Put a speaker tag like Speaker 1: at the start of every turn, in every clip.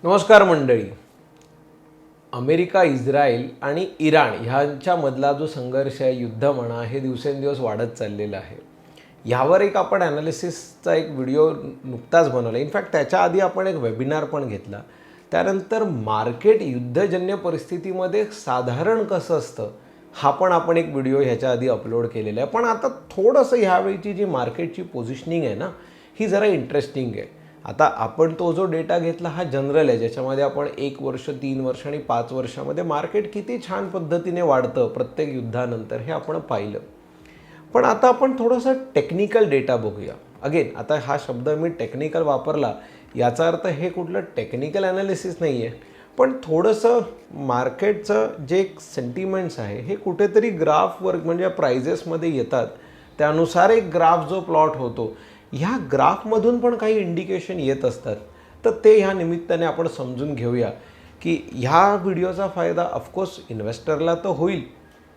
Speaker 1: नमस्कार मंडळी. America, Israel आणि इराण ह्यांच्यामधला जो संघर्ष आहे, युद्ध म्हणा, हे दिवसेंदिवस वाढत चाललेलं आहे. ह्यावर एक आपण ॲनालिसिसचा एक व्हिडिओ नुकताच बनवला. इनफॅक्ट त्याच्या आधी आपण एक वेबिनार पण घेतला. त्यानंतर मार्केट युद्धजन्य परिस्थितीमध्ये साधारण कसं असतं हा पण आपण एक व्हिडिओ ह्याच्या आधी अपलोड केलेला आहे. पण आता थोडंसं ह्यावेळीची जी मार्केटची पोझिशनिंग आहे ना, ही जरा इंटरेस्टिंग आहे. आता आपण तो जो डेटा घेतला हा जनरल आहे, ज्याच्यामध्ये आपण 1 वर्ष, 3 वर्ष आणि 5 वर्षामध्ये मार्केट किती छान पद्धतीने वाढतं प्रत्येक युद्धानंतर हे आपण पाहिलं. पण आता आपण थोडंसं टेक्निकल डेटा बघूया. अगेन आता हा शब्द मी टेक्निकल वापरला याचा अर्थ हे कुठलं टेक्निकल ॲनालिसिस नाही आहे, पण थोडंसं मार्केटचं जे सेंटिमेंट्स आहे हे कुठेतरी ग्राफवर म्हणजे प्राइजेसमध्ये येतात. त्यानुसार एक ग्राफ जो प्लॉट होतो, ह्या ग्राफमधून पण काही इंडिकेशन येत असतात. तर ते ह्या निमित्ताने आपण समजून घेऊया की ह्या व्हिडिओचा फायदा ऑफकोर्स इन्व्हेस्टरला तर होईल,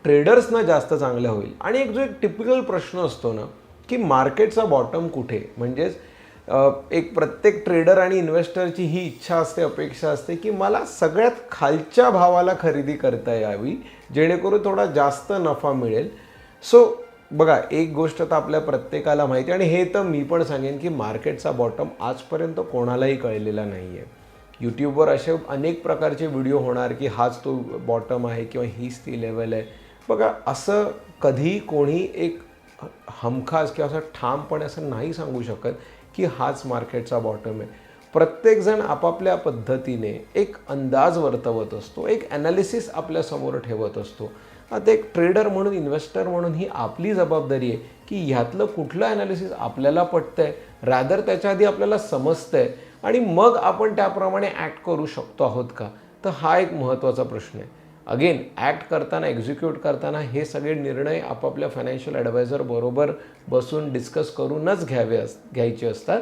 Speaker 1: ट्रेडर्सना जास्त चांगलं होईल. आणि एक जो एक टिपिकल प्रश्न असतो ना की मार्केटचा बॉटम कुठे, म्हणजेच एक प्रत्येक ट्रेडर आणि इन्व्हेस्टरची ही इच्छा असते, अपेक्षा असते की मला सगळ्यात खालच्या भावाला खरेदी करता यावी जेणेकरून थोडा जास्त नफा मिळेल. सो बघा, एक गोष्ट तर आपल्या प्रत्येकाला माहिती आहे आणि हे तर मी पण सांगेन की मार्केटचा बॉटम आजपर्यंत कोणालाही कळलेला नाही आहे. यूट्यूबवर असे अनेक प्रकारचे व्हिडिओ होणार की हाच तो बॉटम आहे किंवा हीच ती लेवल आहे. बघा, असं कधी कोणी एक हमखास किंवा असं ठामपणे असं नाही सांगू शकत की हाच मार्केटचा बॉटम आहे. प्रत्येकजण आपापल्या पद्धतीने एक अंदाज वर्तवत असतो, एक ॲनालिसिस आपल्यासमोर ठेवत असतो. आता एक ट्रेडर म्हणून, इन्व्हेस्टर म्हणून ही आपली जबाबदारी आहे की ह्यातलं कुठलं ॲनालिसिस आपल्याला पटतंय, रादर त्याच्या आधी आपल्याला समजतंय आणि मग आपण त्याप्रमाणे ॲक्ट करू शकतो आहोत का. तर हा एक महत्त्वाचा प्रश्न आहे. अगेन ॲक्ट करताना, एक्झिक्यूट करताना हे सगळे निर्णय आपापल्या फायनान्शियल ॲडवायझर बरोबर बसून डिस्कस करूनच घ्यायचे असतात.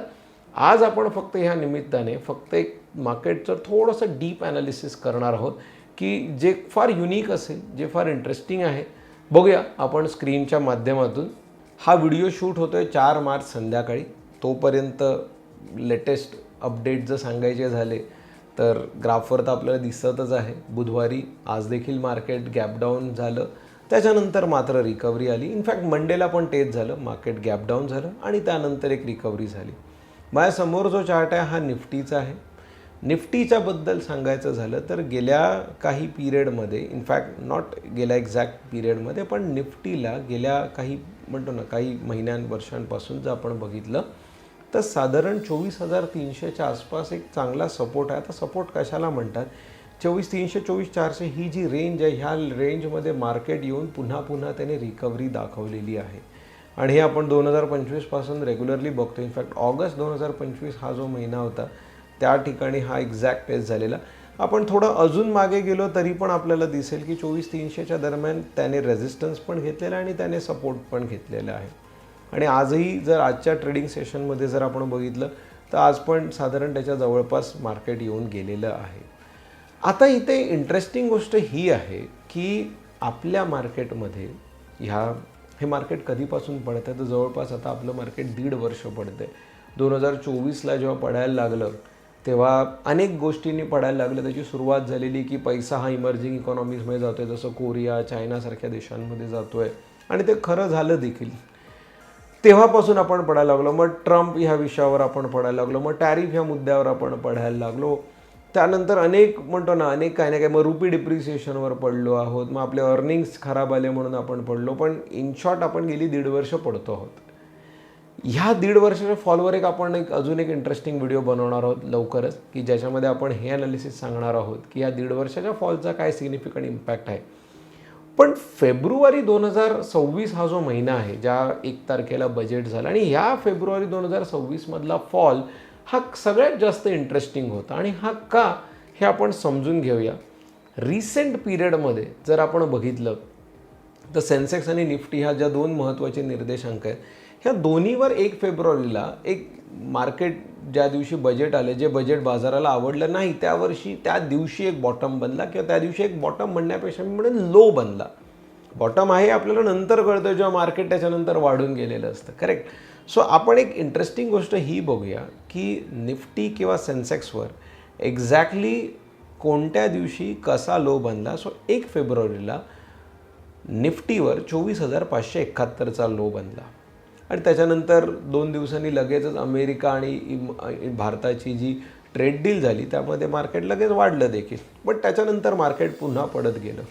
Speaker 1: आज आपण फक्त ह्या निमित्ताने फक्त एक मार्केटचं थोडंसं डीप ॲनालिसिस करणार आहोत की जे फार युनिक असेल, जे फार इंटरेस्टिंग आहे. बघूया आपण स्क्रीनच्या माध्यमातून. हा व्हिडिओ शूट होतो आहे 4 मार्च संध्याकाळी. तोपर्यंत लेटेस्ट अपडेट जर सांगायचे झाले तर ग्राफवर तर आपल्याला दिसतच आहे. बुधवारी आज देखील मार्केट गॅप डाऊन झालं, त्याच्यानंतर मात्र रिकव्हरी आली. इनफॅक्ट मंडेला पण तेच झालं, मार्केट गॅप डाऊन झालं आणि त्यानंतर एक रिकव्हरी झाली. माझ्यासमोर जो चार्ट आहे हा निफ्टीचा आहे. निफ्टीच्याबद्दल सांगायचं झालं तर गेल्या काही पिरियडमध्ये, इनफॅक्ट नॉट गेल्या एक्झॅक्ट पिरियडमध्ये, पण निफ्टीला गेल्या काही म्हणतो ना काही वर्षांपासून जर आपण बघितलं तर साधारण 24,300च्या आसपास एक चांगला सपोर्ट आहे. आता सपोर्ट कशाला म्हणतात, 24,300 24,400 ही जी रेंज आहे, ह्या रेंजमध्ये मार्केट येऊन पुन्हा त्याने रिकव्हरी दाखवलेली आहे. आणि हे आपण 2025पासून रेग्युलरली बघतो. इनफॅक्ट ऑगस्ट 2025 हा जो महिना होता त्या ठिकाणी हा एक्झॅक्ट टेस्ट झालेला. आपण थोडं अजून मागे गेलो तरी पण आपल्याला दिसेल की 24,300च्या दरम्यान त्याने रेझिस्टन्स पण घेतलेला आणि त्याने सपोर्ट पण घेतलेला आहे. आणि आजही जर आजच्या ट्रेडिंग सेशनमध्ये जर आपण बघितलं तर आज पण साधारण त्याच्या जवळपास मार्केट येऊन गेलेलं आहे. आता इथे इंटरेस्टिंग गोष्ट ही आहे की आपल्या मार्केटमध्ये हे मार्केट कधीपासून पडतं आहे, तर जवळपास आता आपलं मार्केट 1.5 वर्ष पडतं आहे. 2024ला जेव्हा पडायला लागलं तेव्हा अनेक गोष्टींनी पडायला लागलं. त्याची सुरुवात झालेली की पैसा हा इमर्जिंग इकॉनॉमीजमध्ये जातो आहे, जसं कोरिया, चायनासारख्या देशांमध्ये जातो आहे आणि ते खरं झालं देखील. तेव्हापासून आपण पडायला लागलो. मग ट्रम्प ह्या विषयावर आपण पडायला लागलो, मग टॅरिफ ह्या मुद्द्यावर आपण पडायला लागलो. त्यानंतर अनेक म्हणतो ना अनेक काही ना काही, मग रुपी डिप्रिसिएशनवर पडलो आहोत, मग आपले अर्निंग्स खराब आले म्हणून आपण पडलो. पण इन शॉर्ट आपण गेली 1.5 वर्ष पडतो आहोत. ह्या 1.5 वर्षाच्या फॉलवर आपण अजून एक इंटरेस्टिंग व्हिडिओ बनवणार आहोत लवकरच, की ज्याच्यामध्ये आपण हे ॲनालिसिस सांगणार आहोत की या 1.5 वर्षाच्या फॉलचा काय सिग्निफिकंट इम्पॅक्ट आहे. पण फेब्रुवारी 2026 हा जो महिना आहे, ज्या 1 तारखेला बजेट झालं, आणि ह्या फेब्रुवारी 2026मधला फॉल हा सगळ्यात जास्त इंटरेस्टिंग होता. आणि हा का हे आपण समजून घेऊया. रिसेंट पिरियडमध्ये जर आपण बघितलं तर सेन्सेक्स आणि निफ्टी ह्या ज्या 2 महत्त्वाचे निर्देशांक आहेत, ह्या दोन्हीवर 1 फेब्रुवारीला एक मार्केट ज्या दिवशी बजेट आले, जे बजेट बाजाराला आवडलं नाही त्या दिवशी एक बॉटम बनला, किंवा त्या दिवशी एक बॉटम म्हणण्यापेक्षा मी म्हणेन लो बनला. बॉटम आहे आपल्याला नंतर कळतं जेव्हा मार्केट त्याच्यानंतर वाढून गेलेलं असतं, करेक्ट. सो आपण एक इंटरेस्टिंग गोष्ट ही बघूया की निफ्टी किंवा सेन्सेक्सवर एक्झॅक्टली कोणत्या दिवशी कसा लो बनला. सो 1 फेब्रुवारीला निफ्टीवर 24,571चा लो बनला आणि त्याच्यानंतर 2 दिवसांनी लगेचच अमेरिका आणि भारताची जी ट्रेड डील झाली त्यामध्ये मार्केट लगेच वाढलं देखील, बट त्याच्यानंतर मार्केट पुन्हा पडत गेलं.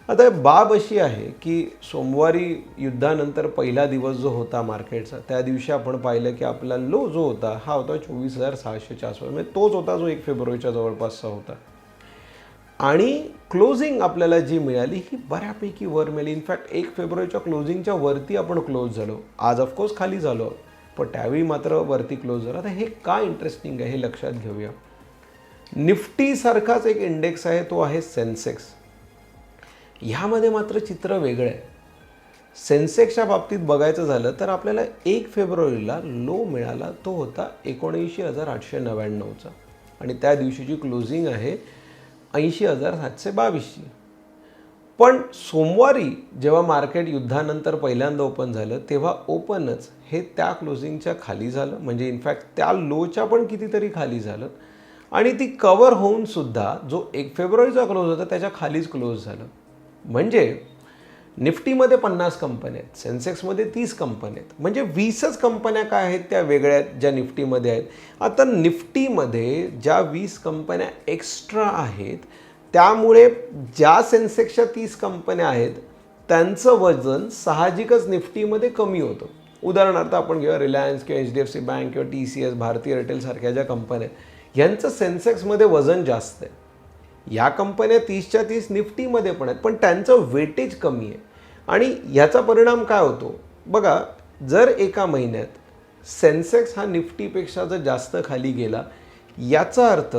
Speaker 1: आता बाब अशी आहे की सोमवारी युद्धानंतर पहिला दिवस जो होता मार्केटचा, त्या दिवशी आपण पाहिलं की आपला लो जो होता हा होता 24,600च्या आसपास, म्हणजे तोच होता जो 1 फेब्रुवारीच्या जवळपासचा होता. आणि क्लोजिंग आपल्याला जी मिळाली ही बऱ्यापैकी वर मिळाली. इनफॅक्ट 1 फेब्रुवारीच्या क्लोजिंगच्या वरती आपण क्लोज झालो. आज ऑफकोर्स खाली झालो, पण त्यावेळी मात्र वरती क्लोज झाला. आता हे का इंटरेस्टिंग आहे हे लक्षात घेऊया. निफ्टीसारखाच एक इंडेक्स आहे, तो आहे सेन्सेक्स. ह्यामध्ये मात्र चित्र वेगळं आहे. सेन्सेक्सच्या बाबतीत बघायचं झालं तर आपल्याला 1 फेब्रुवारीला लो मिळाला, तो होता 79,899चा आणि त्या दिवशीची क्लोजिंग आहे 80,722ची. पण सोमवारी जेव्हा मार्केट युद्धानंतर पहिल्यांदा ओपन झालं तेव्हा ओपनच हे त्या क्लोजिंगच्या खाली झालं, म्हणजे इनफॅक्ट त्या लोच्या पण कितीतरी खाली झालं आणि ती कवर होऊन सुद्धा जो 1 फेब्रुवारीचा क्लोज होता त्याच्या खालीच क्लोज झालं. म्हणजे निफ्टीमध्ये 50 कंपन्या आहेत, सेन्सेक्समध्ये 30 कंपन्या आहेत, म्हणजे 20च कंपन्या काय आहेत त्या वेगळ्या आहेत ज्या निफ्टीमध्ये आहेत. आता निफ्टीमध्ये ज्या 20 कंपन्या एक्स्ट्रा आहेत त्यामुळे ज्या सेन्सेक्सच्या 30 कंपन्या आहेत त्यांचं वजन साहजिकच निफ्टीमध्ये कमी होतं. उदाहरणार्थ आपण घेऊया रिलायन्स किंवा HDFC बँक किंवा TCS, भारती एअरटेल सारख्या ज्या कंपन्या आहेत यांचं सेन्सेक्समध्ये वजन जास्त आहे. या कंपन्या 30च्या 30 निफ्टीमध्ये पण आहेत, पण त्यांचं वेटेज कमी आहे. आणि ह्याचा परिणाम काय होतो बघा, जर एका महिन्यात सेन्सेक्स हा निफ्टीपेक्षा जर जास्त खाली गेला याचा अर्थ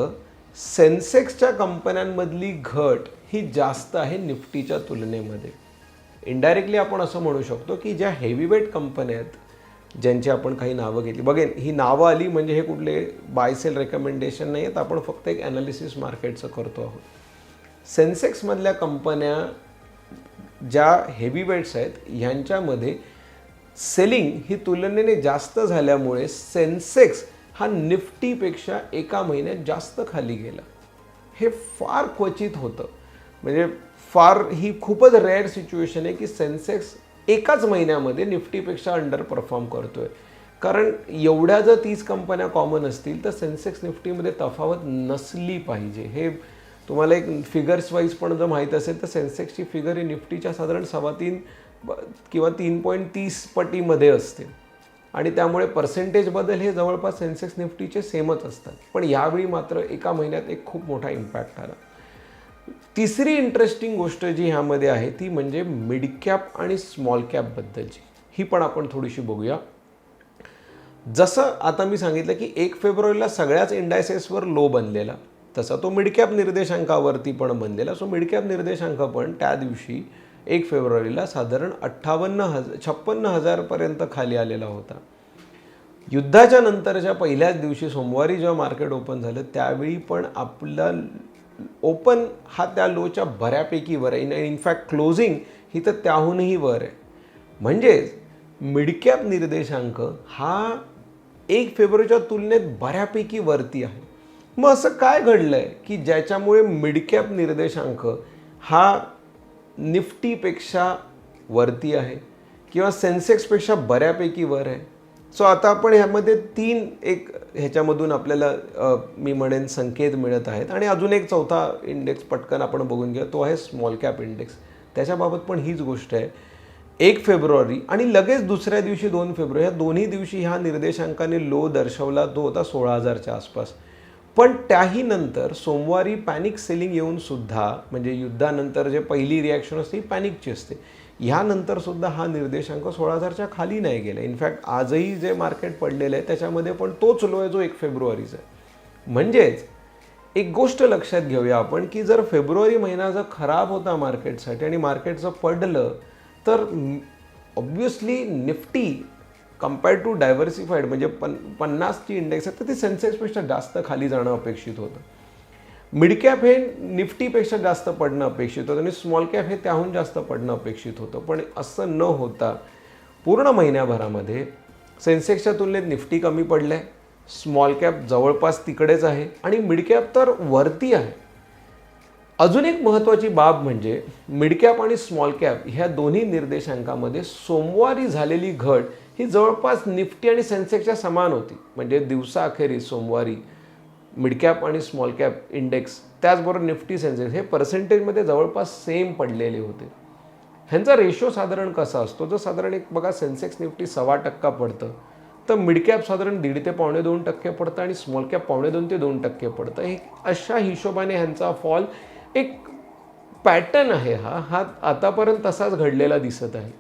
Speaker 1: सेन्सेक्सच्या कंपन्यांमधली घट ही जास्त आहे निफ्टीच्या तुलनेमध्ये. इनडायरेक्टली आपण असं म्हणू शकतो की ज्या हेवीवेट कंपन्या आहेत ज्यांची आपण काही नावं घेतली, बघेन ही नावं आली म्हणजे हे कुठले बाय सेल रेकमेंडेशन नाही आहेत, आपण फक्त एक ॲनालिसिस मार्केटचं करतो आहोत. सेन्सेक्समधल्या कंपन्या ज्या हेवीवेट्स आहेत ह्यांच्यामध्ये सेलिंग ही तुलनेने जास्त झाल्यामुळे सेन्सेक्स हा निफ्टीपेक्षा एका महिन्यात जास्त खाली गेला. हे फार क्वचित होतं, म्हणजे फार ही खूपच रेअर सिच्युएशन आहे की सेन्सेक्स एकाच महिन्यामध्ये निफ्टीपेक्षा अंडर परफॉर्म करतोय. कारण एवढ्या जर 30 कंपन्या कॉमन असतील तर सेन्सेक्स निफ्टीमध्ये तफावत नसली पाहिजे. हे तुम्हाला एक फिगर्स वाईज पण जर माहीत असेल तर सेन्सेक्सची फिगर ही निफ्टीच्या साधारण 3.25 किंवा 3.30 पटीमध्ये असते आणि त्यामुळे पर्सेंटेज बदल हे जवळपास सेन्सेक्स निफ्टीचे सेमच असतात. पण यावेळी मात्र एका महिन्यात एक खूप मोठा इम्पॅक्ट आला. तिसरी इंटरेस्टिंग गोष्ट जी ह्यामध्ये आहे ती म्हणजे मिड कॅप आणि स्मॉल कॅपबद्दलची. ही पण आपण थोडीशी बघूया. जसं आता मी सांगितलं की 1 फेब्रुवारीला सगळ्याच इंडायसेसवर लो बनलेला, तसा तो मिड कॅप निर्देशांकावरती पण बनलेला. सो मिड कॅप निर्देशांक पण त्या दिवशी 1 फेब्रुवारीला साधारण 56,000पर्यंत खाली आलेला होता. युद्धाच्या नंतरच्या पहिल्याच दिवशी सोमवारी जेव्हा मार्केट ओपन झालं त्यावेळी पण आपला ओपन हा त्या लोच्या बऱ्यापैकी वर आहे. इनफॅक्ट क्लोजिंग ही तर त्याहूनही वर आहे. म्हणजेच मिडकॅप निर्देशांक हा 1 फेब्रुवारीच्या तुलनेत बऱ्यापैकी वरती आहे. मग असं काय घडलं आहे की ज्याच्यामुळे मिडकॅप निर्देशांक हा निफ्टीपेक्षा वरती आहे किंवा सेन्सेक्सपेक्षा बऱ्यापैकी वर आहे. सो आता आपण ह्यामध्ये 3 एक ह्याच्यामधून आपल्याला मी म्हणेन संकेत मिळत आहेत आणि अजून एक चौथा इंडेक्स पटकन आपण बघून घ्या, तो आहे स्मॉल कॅप इंडेक्स. त्याच्याबाबत पण हीच गोष्ट आहे. 1 फेब्रुवारी आणि लगेच दुसऱ्या दिवशी 2 फेब्रुवारी, ह्या दोन्ही दिवशी ह्या निर्देशांकाने लो दर्शवला, तो होता 16,000च्या आसपास. पण त्याही नंतर सोमवारी पॅनिक सेलिंग येऊन सुद्धा, म्हणजे युद्धानंतर जे पहिली रिॲक्शन असते ही पॅनिकची असते, ह्यानंतर सुद्धा हा निर्देशांक 16,000च्या खाली नाही गेला. इनफॅक्ट आजही जे मार्केट पडलेलं आहे त्याच्यामध्ये पण तोच लो आहे जो 1 फेब्रुवारीचा आहे. म्हणजेच एक गोष्ट लक्षात घेऊया आपण की जर फेब्रुवारी महिना जर खराब होता मार्केटसाठी आणि मार्केट जर पडलं तर obviously Nifty compare to diversified म्हणजे 50ची इंडेक्स आहे तर ती सेन्सेक्सपेक्षा जास्त खाली जाणं अपेक्षित होतं. मिड कॅप हे निफ्टीपेक्षा जास्त पडणं अपेक्षित होतं आणि स्मॉल कॅप हे त्याहून जास्त पडणं अपेक्षित होतं. पण असं न होता पूर्ण महिन्याभरामध्ये सेन्सेक्सच्या तुलनेत निफ्टी कमी पडलं आहे स्मॉल कॅप जवळपास तिकडेच आहे आणि मिड कॅप तर वरती आहे. अजून एक महत्त्वाची बाब म्हणजे मिड कॅप आणि स्मॉल कॅप ह्या दोन्ही निर्देशांकामध्ये सोमवारी झालेली घट ही जवळपास निफ्टी आणि सेन्सेक्सच्या समान होती. म्हणजे दिवसाअखेरीस सोमवारी मिड कॅप आणि स्मॉल कॅप इंडेक्स त्याचबरोबर निफ्टी सेन्सेक्स हे पर्सेंटेजमध्ये जवळपास सेम पडलेले होते. ह्यांचा रेशो साधारण कसा असतो, जर साधारण एक बघा सेन्सेक्स निफ्टी 1.25% पडतं, तर मिड कॅप साधारण 1.5 ते 1.25% पडतं आणि स्मॉल कॅप 1.25 ते 2% पडतं. हे अशा हिशोबाने ह्यांचा फॉल एक पॅटर्न आहे. हा आतापर्यंत तसाच घडलेला दिसत आहे.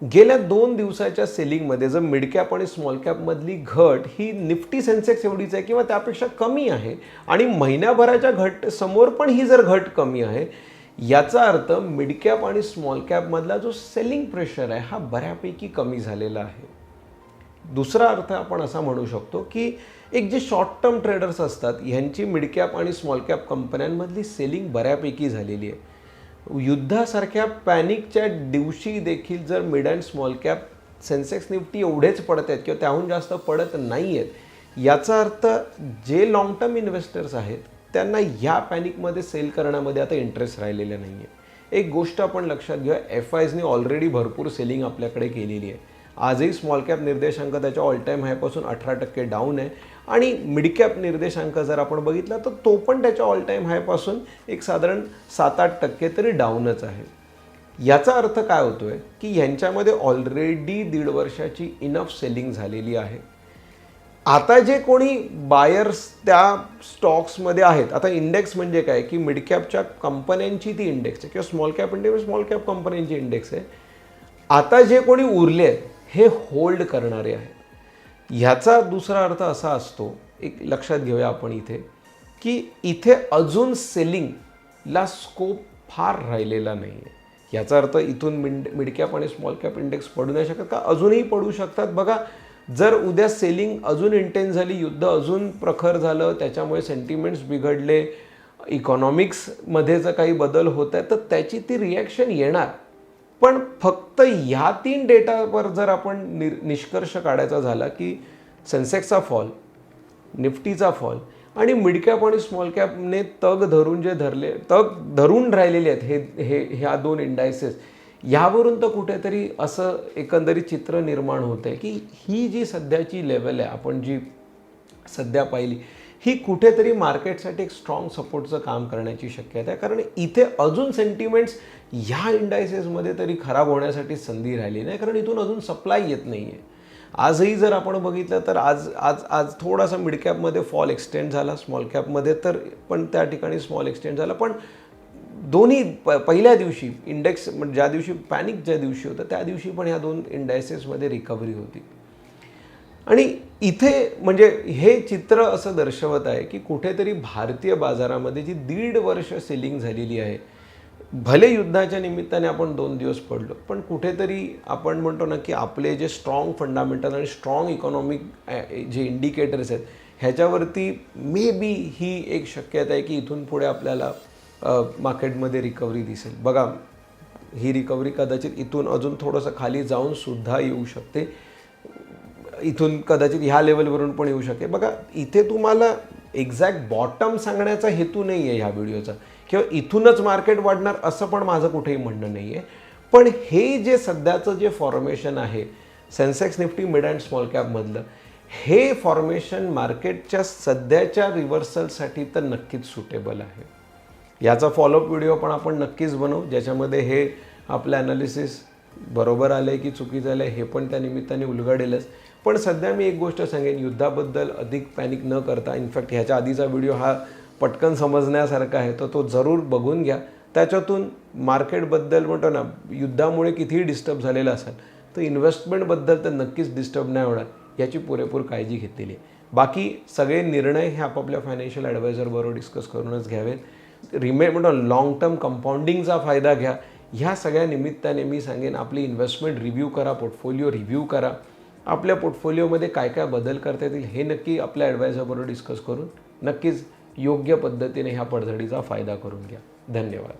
Speaker 1: गेल्या 2 दिवसाच्या सेलिंगमध्ये जर मिड कॅप आणि स्मॉल कॅपमधली घट ही निफ्टी सेन्सेक्स एवढीच आहे किंवा त्यापेक्षा कमी आहे आणि महिन्याभराच्या घट समोर पण ही जर घट कमी आहे, याचा अर्थ मिड कॅप आणि स्मॉल कॅपमधला जो सेलिंग प्रेशर आहे हा बऱ्यापैकी कमी झालेला आहे. दुसरा अर्थ आपण असा म्हणू शकतो की एक जे शॉर्ट टर्म ट्रेडर्स असतात ह्यांची मिड कॅप आणि स्मॉल कॅप कंपन्यांमधली सेलिंग बऱ्यापैकी झालेली आहे. युद्धासारख्या पॅनिकच्या दिवशी देखील जर mid and small cap Sensex Nifty एवढेच पडत आहेत किंवा त्याहून जास्त पडत नाही आहेत, याचा अर्थ जे लाँग टर्म इन्व्हेस्टर्स आहेत त्यांना ह्या पॅनिकमध्ये सेल करण्यामध्ये आता इंटरेस्ट राहिलेला नाही आहे. एक गोष्ट आपण लक्षात घ्या, FIsने ऑलरेडी भरपूर सेलिंग आपल्याकडे केलेली आहे. आजही स्मॉल कॅप निर्देशांक त्याच्या ऑल टाईम हायपासून 18% डाऊन आहे आणि मिड कॅप निर्देशांक जर आपण बघितला तर तो पण त्याच्या ऑल टाईम हायपासून एक साधारण 7-8% तरी डाऊनच आहे. याचा अर्थ काय होतोय की ह्यांच्यामध्ये ऑलरेडी 1.5 वर्षाची इनफ सेलिंग झालेली आहे. आता जे कोणी बायर्स त्या स्टॉक्समध्ये आहेत, आता इंडेक्स म्हणजे काय की मिड कॅपच्या कंपन्यांची ती इंडेक्स आहे किंवा small cap index small cap कंपन्यांची इंडेक्स आहे. आता जे कोणी उरले आहेत हे होल्ड करणारे आहेत. ह्याचा दुसरा अर्थ असा असतो, एक लक्षात घेऊया आपण इथे, की इथे अजून सेलिंगला स्कोप फार राहिलेला नाही आहे. याचा अर्थ इथून मिड कॅप आणि स्मॉल कॅप इंडेक्स पडू नाही शकत का? अजूनही पडू शकतात. बघा, जर उद्या सेलिंग अजून इंटेन्स झाली, युद्ध अजून प्रखर झालं, त्याच्यामुळे सेंटिमेंट्स बिघडले, इकॉनॉमिक्समध्ये जर काही बदल होत आहे तर त्याची ती रिॲक्शन येणार. पण फक्त ह्या 3 डेटावर जर आपण निष्कर्ष काढायचा झाला की सेन्सेक्सचा फॉल, निफ्टीचा फॉल आणि मिड कॅप आणि स्मॉल कॅपने तग धरून राहिलेले आहेत ह्या 2 इंडायसेस, यावरून तर कुठेतरी असं एकंदरीत चित्र निर्माण होतं आहे की ही जी सध्याची लेवल आहे आपण जी सध्या पाहिली, ही कुठेतरी मार्केटसाठी एक स्ट्रॉंग सपोर्टचं काम करण्याची शक्यता आहे. कारण इथे अजून सेंटिमेंट्स ह्या इंडायसेसमध्ये तरी खराब होण्यासाठी संधी राहिली नाही, कारण इथून अजून सप्लाय येत नाही आहे. आजही जर आपण बघितलं तर आज थोडासा मिड कॅपमध्ये फॉल एक्सटेंड झाला, स्मॉल कॅपमध्ये तर पण त्या ठिकाणी स्मॉल एक्सटेंड झाला. पण दोन्ही पहिल्या दिवशी इंडेक्स ज्या दिवशी पॅनिक ज्या दिवशी होतं त्या दिवशी पण ह्या 2 इंडायसेसमध्ये रिकव्हरी होती. आणि इथे म्हणजे हे चित्र असं दर्शवत आहे की कुठेतरी भारतीय बाजारामध्ये जी 1.5 वर्ष सेलिंग झालेली आहे, भले युद्धाच्या निमित्ताने आपण 2 दिवस पडलो, पण कुठेतरी आपण म्हणतो ना की आपले जे स्ट्रॉंग फंडामेंटल आणि स्ट्रॉंग इकॉनॉमिक जे इंडिकेटर्स आहेत ह्याच्यावरती मे बी ही एक शक्यता आहे की इथून पुढे आपल्याला मार्केटमध्ये रिकव्हरी दिसेल. बघा, ही रिकव्हरी कदाचित इथून अजून थोडंसं खाली जाऊन सुद्धा येऊ शकते, इथून कदाचित ह्या लेवलवरून पण येऊ शकेल. बघा, इथे तुम्हाला एक्झॅक्ट बॉटम सांगण्याचा हेतू नाही आहे ह्या व्हिडिओचा किंवा इथूनच मार्केट वाढणार असं पण माझं कुठेही म्हणणं नाही आहे. पण हे जे सध्याचं जे फॉर्मेशन आहे Sensex Nifty mid and small कॅपमधलं, हे फॉर्मेशन मार्केटच्या सध्याच्या रिव्हर्सलसाठी तर नक्कीच सुटेबल आहे. याचा फॉलोअप व्हिडिओ पण आपण नक्कीच बनवू, ज्याच्यामध्ये हे आपलं ॲनालिसिस बरोबर आलं आहे की चुकीचं झालं आहे हे पण त्या निमित्ताने उलगडेलच. पण सध्या मी एक गोष्ट सांगेन, युद्धाबद्दल अधिक पॅनिक न करता, इनफॅक्ट ह्याच्या आधीचा व्हिडिओ हा पटकन समजण्यासारखा आहे, तर तो जरूर बघून घ्या. त्याच्यातून मार्केटबद्दल म्हणतो ना, युद्धामुळे कितीही डिस्टर्ब झालेलं असेल तर इन्व्हेस्टमेंटबद्दल तर नक्कीच डिस्टर्ब नाही होणार याची पुरेपूर काळजी घेतलेली आहे. बाकी सगळे निर्णय हे आपापल्या फायनान्शियल ॲडवायझरबरोबर डिस्कस करूनच घ्यावेत. म्हणतो लाँग टर्म कंपाऊंडिंगचा फायदा घ्या. ह्या सगळ्या निमित्ताने मी सांगेन, आपली इन्व्हेस्टमेंट रिव्ह्यू करा, पोर्टफोलिओ रिव्ह्यू करा, आपल्या पोर्टफोलिओमध्ये काय काय बदल करता येतील हे नक्की आपल्या ॲडवायझरबरोबर डिस्कस करून नक्कीच योग्य पद्धतीने ह्या पडझडीचा फायदा करून घ्या. धन्यवाद.